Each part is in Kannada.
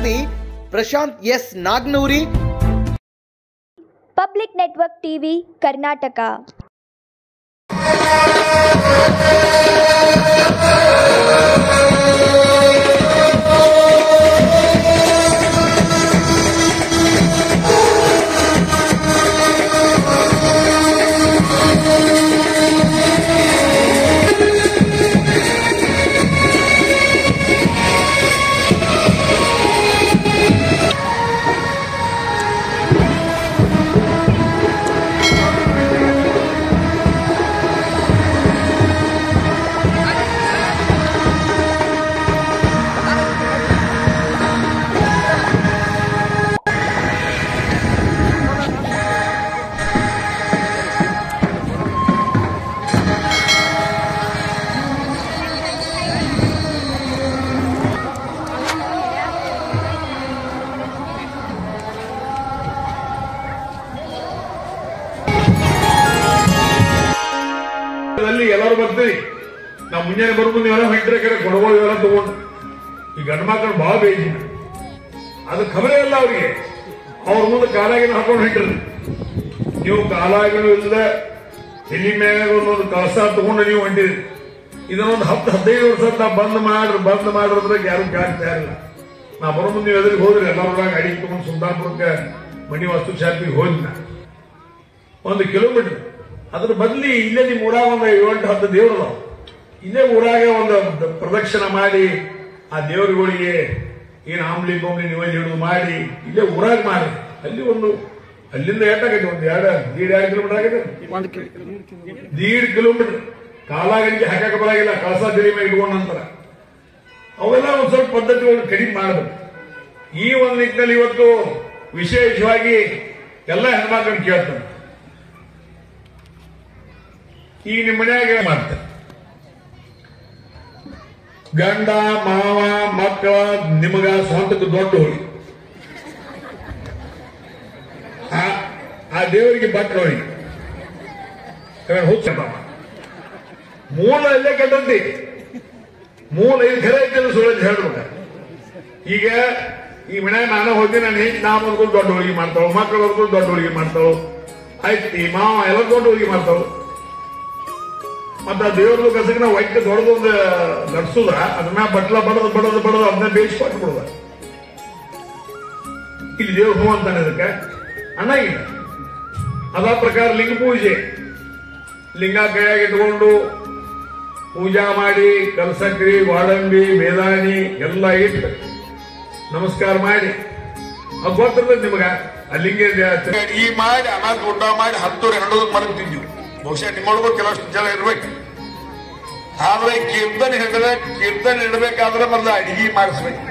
ವರದಿ Prashant S Nagnoori. Public network TV Karnataka. ಎಲ್ಲರೂ ಬರ್ತೀವಿ. ನಾವು ಮುಂಜಾನೆ ಬರ್ಬೋದು, ನೀವೆಲ್ಲ ಹೊಂಟ್ರೆ ಕರೆ ಕೊಡಗಳು ಇವೆಲ್ಲ ತಗೊಂಡು ಈ ಗಂಡು ಮಕ್ಕಳು ಬಹಳ ಬೇಯಿಸಿನ ಅದು ಖಬರೇ ಇಲ್ಲ ಅವ್ರಿಗೆ. ಅವ್ರ ಮುಂದೆ ಕಾಲಾಗಿನ ಹಾಕೊಂಡು ಹೊಂಟ್ರಿ. ನೀವು ಕಾಲಾಗಿನೂ ಇಲ್ಲ, ಎಲ್ಲಿ ಮ್ಯಾಗ ಒಂದೊಂದು ಕಳಸ ತಗೊಂಡು ನೀವು ಹೊಂಟಿರಿ. ಇದನ್ನೊಂದು 10-15 ವರ್ಷ ನಾವು ಬಂದ್ ಮಾಡಿದ್ರೆ ಯಾರು ಕಾಣ್ತಾ ಇಲ್ಲ. ನಾ ಬರೋ ಮುಂದೆ ನೀವು ಎದುರಿಗೆ ಹೋದ್ರಿ, ಎಲ್ಲರೊಳಗ ಗಾಡಿ ತಗೊಂಡು ಸುಲ್ತಾನ್ಪುರಕ್ಕೆ ಮಣಿ ವಾಸ್ತು ಶಾಪಿಗೆ ಹೋದ್ನ 1 ಕಿಲೋಮೀಟರ್. ಅದ್ರ ಬದಲಿ ಇಲ್ಲೇ ನಿಮ್ಮ ಊರಾಗ ಒಂದು 7-10 ದೇವರು ಇಲ್ಲೇ ಊರಾಗ ಒಂದು ಪ್ರದಕ್ಷಿಣೆ ಮಾಡಿ ಆ ದೇವರುಗಳಿಗೆ ಏನು ಆಮ್ಲಿ ಬೋಮ್ಲಿ ನೀವು ಹಿಡಿದು ಮಾಡಿ ಇಲ್ಲೇ ಊರಾಗ ಮಾಡಿ ಅಲ್ಲಿಂದ ಎಷ್ಟಾಗೈತೆ, 1-2 ಕಿಲೋಮೀಟರ್ ಆಗೈತೆ. 1.5 ಕಿಲೋಮೀಟರ್ ಕಾಲಾಗಣಿಗೆ ಹಾಕಕ್ಕೆ ಬರಾಗಿಲ್ಲ. ಕಳಸ ತಿಳಿ ಮೇಲೆ ಇಟ್ಕೊಂಡ ನಂತರ ಅವೆಲ್ಲ ಒಂದ್ ಸ್ವಲ್ಪ ಪದ್ಧತಿಗಳನ್ನು ಕಡಿಮೆ ಮಾಡಬೇಕು. ಈ ಒಂದು ನಿಟ್ಟಿನಲ್ಲಿ ಇವತ್ತು ವಿಶೇಷವಾಗಿ ಎಲ್ಲ ಹೆಣ್ಮಕ್ಳನ್ನ ಕೇಳ್ತಾರೆ, ಈಗ ನಿಮ್ಮ ಮನೆಯಾಗ ಮಾಡ್ತಾರೆ ಗಂಡ ಮಾವ ಮಕ್ಕಳ ನಿಮಗ ಸ್ವಂತಕ್ಕೆ ದೊಡ್ಡ ಹೋಳಿ, ಆ ದೇವರಿಗೆ ಭಟ್ರ ಹೋಳಿ ಹುಚ್ಚ ಮೂಲ ಎಲ್ಲೇ ಕೆಟ್ಟಂತಿ. ಮೂಲ ಇದು ಖರೆ ಐತೆ ಸುಳ್ಳು ಹೇಳ್ಬೇಕ. ಈಗ ಈ ಮನ್ಯಾಗ ನಾನು ಹೋಗಿ ನಾನು ಹೆಂಗ್ ನಾ ಬಂದ್ಕೊಂಡು ದೊಡ್ಡ ಹೋಳಿಗೆ ಮಾಡ್ತಾವ, ಮಕ್ಕಳು ಬಂದ್ಕೊಂಡು ದೊಡ್ಡ ಹೋಳಿಗೆ ಮಾಡ್ತಾವ, ಆಯ್ತು ಈ ಮಾವ ಎಲ್ಲ ದೊಡ್ಡ ಹೋಳಿಗೆ ಮಾಡ್ತಾವ. ಮತ್ತ ದೇವ್ರದ್ದು ಕಸಗಿನ ವೈದ್ಯ ದೊಡ್ಡದೊಂದು ನಡ್ಸುದ ಅದನ್ನ ಬಟ್ಲ ಬಡದು ಅದನ್ನ ಬೇಯಿಸಿ ಕೊಟ್ಬಿಡುದ. ಇಲ್ಲಿ ದೇವ್ರ ಹೂ ಅಂತಾನೆ ಅದಕ್ಕೆ ಅನ್ನಾಗಿಲ್ಲ. ಅದ ಪ್ರಕಾರ ಲಿಂಗ ಪೂಜೆ, ಲಿಂಗ ಕೈಯಾಗ ಇಟ್ಕೊಂಡು ಪೂಜಾ ಮಾಡಿ ಕಲಸಕ್ರಿ ವಾಡಂಬಿ ಬೇದಾಣಿ ಎಲ್ಲ ಇಟ್ಟು ನಮಸ್ಕಾರ ಮಾಡಿ ಅದು ಗೊತ್ತಿರ್ತದೆ ನಿಮಗ. ಅಲ್ಲಿಂಗೆ ಈ ಮಾಡಿ ಅನಾಥ ಊಟ ಮಾಡಿ 10-12 ಮರಗ್ ತಿಂದಿವಿ. ಬಹುಶಃ ನಿಮ್ಮೊಳಗೂ ಕೆಲವಷ್ಟು ಜನ ಇರ್ಬೇಕು. ಆದ್ರೆ ಕೀರ್ತನೆ ಇಡಬೇಕಾದ್ರೆ ಮೊದಲು ಅಡಿಗೆ ಮಾಡಿಸ್ಬೇಕು.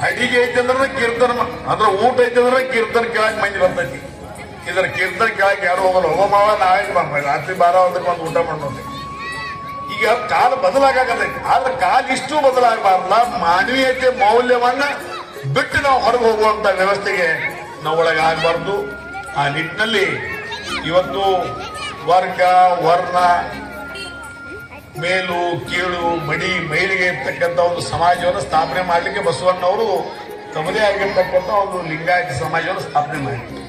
ಅಡಿಗೆ ಐತಂದ್ರೆ ಕೀರ್ತನ ಅಂದ್ರೆ ಊಟ ಐತಂದ್ರೆ ಕೀರ್ತನ ಕೇಳಕ್ ಮಂದಿ ಬರ್ತೈತಿ. ಇದರ ಕೀರ್ತನ ಕೇಳಕ್ ಯಾರು ಹೋಗಲ್ಲ. ಹೋಗಮಾವ ನಾವೇ ರಾತ್ರಿ 12 ಒಂದು ಊಟ ಮಾಡೋದು. ಈಗ ಕಾಲ ಬದಲಾಗತೈತಿ. ಆದ್ರೆ ಕಾಲ ಇಷ್ಟು ಬದಲಾಗಬಾರ್ದ. ಮಾನವೀಯತೆ ಮೌಲ್ಯವನ್ನ ಬಿಟ್ಟು ನಾವು ಹೊರಗೆ ಹೋಗುವಂತ ವ್ಯವಸ್ಥೆಗೆ ನಾವು ಒಳಗಾಗಬಾರ್ದು. ಆ ನಿಟ್ಟಿನಲ್ಲಿ ಇವತ್ತು ವರ್ಗ ವರ್ಣ ಮೇಲು ಕೀಳು ಮಡಿ ಮೈಲಿಗೆ ಇರ್ತಕ್ಕಂಥ ಒಂದು ಸಮಾಜವನ್ನು ಸ್ಥಾಪನೆ ಮಾಡಲಿಕ್ಕೆ ಬಸವಣ್ಣವರು ತಮ್ಮದೇ ಆಗಿರ್ತಕ್ಕಂಥ ಒಂದು ಲಿಂಗಾಯತ ಸಮಾಜವನ್ನು ಸ್ಥಾಪನೆ ಮಾಡಿದ್ರು.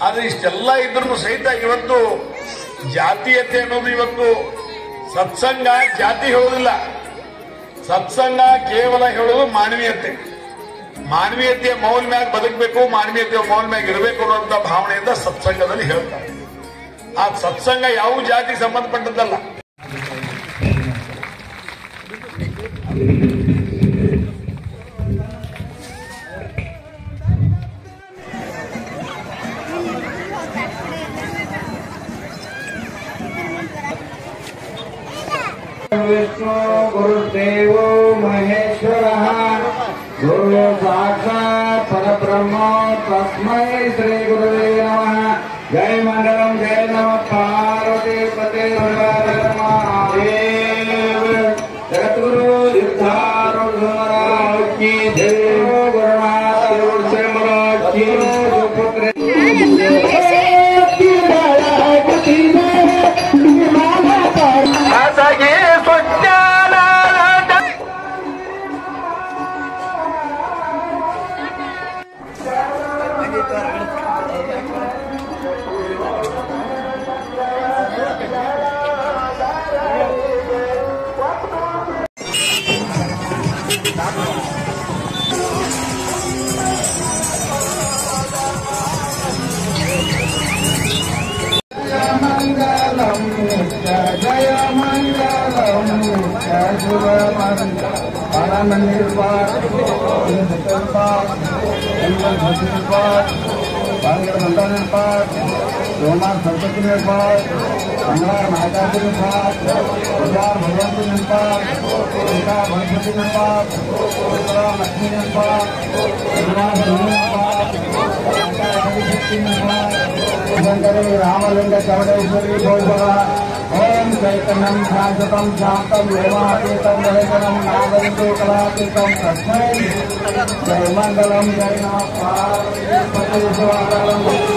ಆದ್ರೆ ಇಷ್ಟೆಲ್ಲ ಇದ್ರೂ ಸಹಿತ ಇವತ್ತು ಜಾತೀಯತೆ ಅನ್ನೋದು ಇವತ್ತು ಸತ್ಸಂಗ ಜಾತಿ ಹೇಳೋದಿಲ್ಲ. ಸತ್ಸಂಗ ಕೇವಲ ಹೇಳೋದು ಮಾನವೀಯತೆ. ಮಾನವೀಯತೆಯ ಮೌಲ್ ಮ್ಯಾಗ ಬದುಕಬೇಕು, ಮಾನವೀಯತೆಯ ಮೌಲ್ ಮ್ಯಾಗ ಇರಬೇಕು ಅನ್ನುವಂತ ಭಾವನೆಯಿಂದ ಸತ್ಸಂಗದಲ್ಲಿ ಹೇಳ್ತಾರೆ. ಆ ಸತ್ಸಂಗ ಯಾವ ಜಾತಿ ಸಂಬಂಧಪಟ್ಟದ್ದಲ್ಲ. विष्णु गुरुदेवो महेश्वरः गुरु साक्षात् परब्रह्म तस्मै श्री गुरुवे नमः। जय मंगलम जय नमः पार्वती पते महादेव जगद्गुरु सिद्धारूढ़ महाराज की जय। गुरुनाथ से महाराज की पुत्र मंगलम नित्य जय मंगलम नित्य शुभ मंगल आनंद निर्वाण निर्वाण मंगल निर्वाण सोमवार सरस्वती निर्वाण मंगलवार महाकाली निर्वाण बुधवार भगवती निर्वाण शुक्रवार भगवती निर्वाण शुक्रवार लक्ष्मी निर्वाण शंकरी रामलिंग चौडेश्वरी भोजवा ओम चैतन्यम शांतम शांतम योगातीतम वेदनम नागरिको कलातीतम तस्मै जय मंगलम जय नमः पार्वती